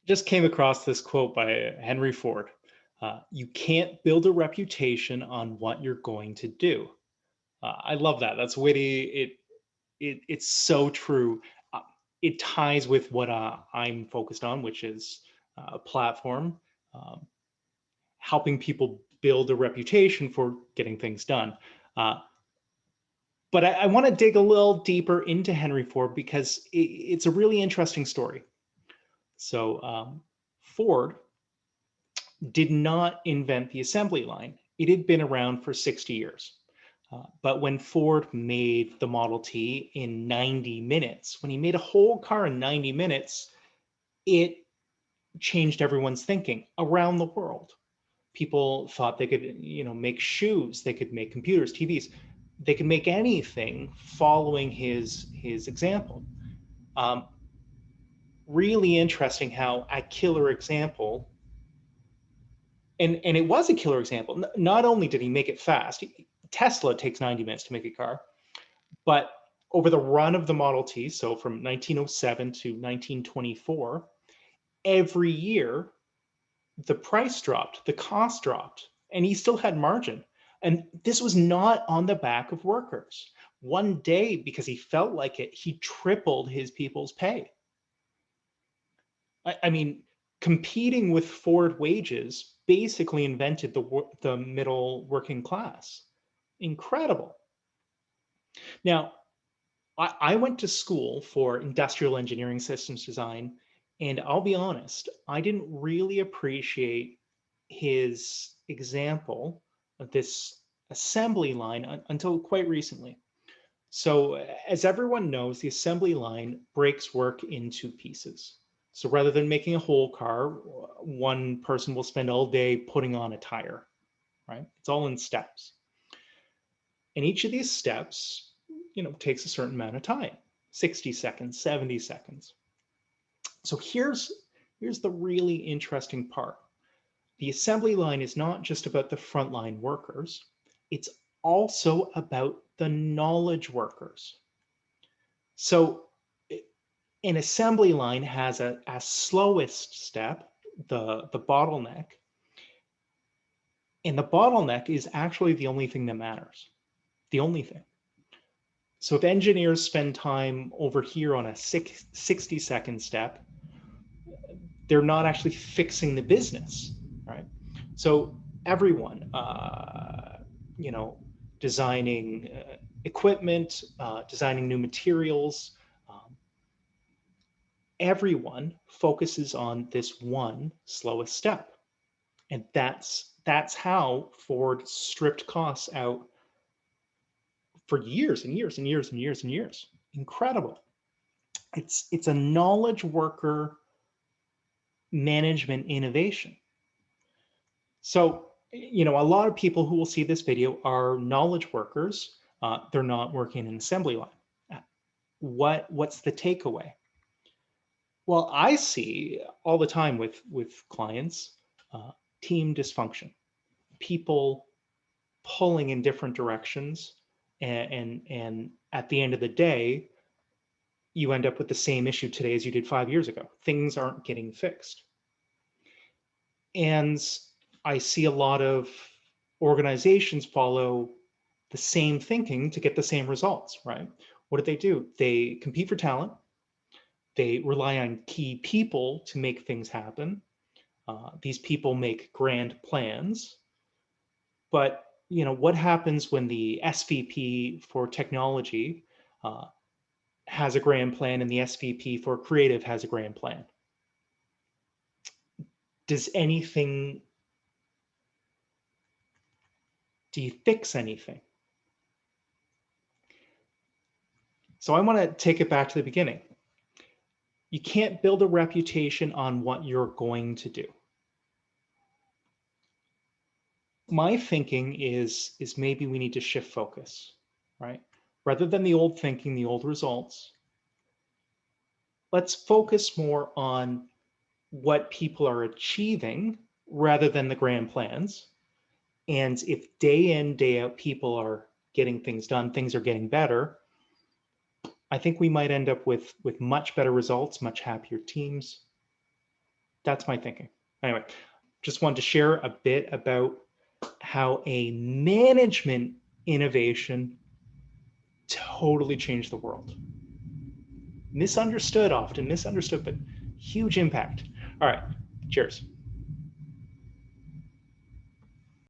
Just came across this quote by Henry Ford. You can't build a reputation on what you're going to do. I love that. That's witty. It's so true. Uh, it ties with what I'm focused on, which is a platform, um, helping people build a reputation for getting things done. Uh, but I want to dig a little deeper into Henry Ford because it's a really interesting story. So Ford did not invent the assembly line. It had been around for 60 years. But when Ford made the Model T in 90 minutes, when he made a whole car in 90 minutes, it changed everyone's thinking around the world. People thought they could, make shoes, they could make computers, TVs, they could make anything following his example. Um, Really interesting how a killer example, and it was a killer example. Not only did he make it fast, Tesla takes 90 minutes to make a car, but over the run of the Model T, so from 1907 to 1924, every year the price dropped, the cost dropped, and he still had margin. And this was not on the back of workers. One day, because he felt like it, he tripled his people's pay. I mean, competing with Ford wages basically invented the middle working class. Incredible. Now, I went to school for industrial engineering systems design, and I'll be honest, I didn't really appreciate his example of this assembly line until quite recently. So, as everyone knows, the assembly line breaks work into pieces. So, rather than making a whole car, one person will spend all day putting on a tire, right? It's all in steps. And each of these steps, takes a certain amount of time, 60 seconds, 70 seconds. So, here's the really interesting part. The assembly line is not just about the frontline workers, it's also about the knowledge workers. So an assembly line has a slowest step, the bottleneck, and the bottleneck is actually the only thing that matters. The only thing. So if engineers spend time over here on a 60-second step, they're not actually fixing the business, right? So everyone, you know, designing equipment, designing new materials, um, everyone focuses on this one slowest step. And that's how Ford stripped costs out for years and years and years and years and years. Incredible. It's a knowledge worker management innovation. So, a lot of people who will see this video are knowledge workers. They're not working in assembly line. Uh, what's the takeaway? Well, I see all the time with clients uh, team dysfunction, people pulling in different directions, and at the end of the day, you end up with the same issue today as you did 5 years ago. Things aren't getting fixed. And I see a lot of organizations follow the same thinking to get the same results, right? What do? They compete for talent. They rely on key people to make things happen. These people make grand plans. But what happens when the SVP for technology uh, has a grand plan and the SVP for creative has a grand plan? Does anything, do you fix anything? So I want to take it back to the beginning. You can't build a reputation on what you're going to do. My thinking is maybe we need to shift focus, right? Rather than the old thinking, the old results, let's focus more on what people are achieving rather than the grand plans. And if day in, day out, people are getting things done, things are getting better, I think we might end up with much better results, much happier teams. That's my thinking. Anyway, just wanted to share a bit about how a management innovation totally changed the world. Misunderstood often, misunderstood, but huge impact. All right, cheers.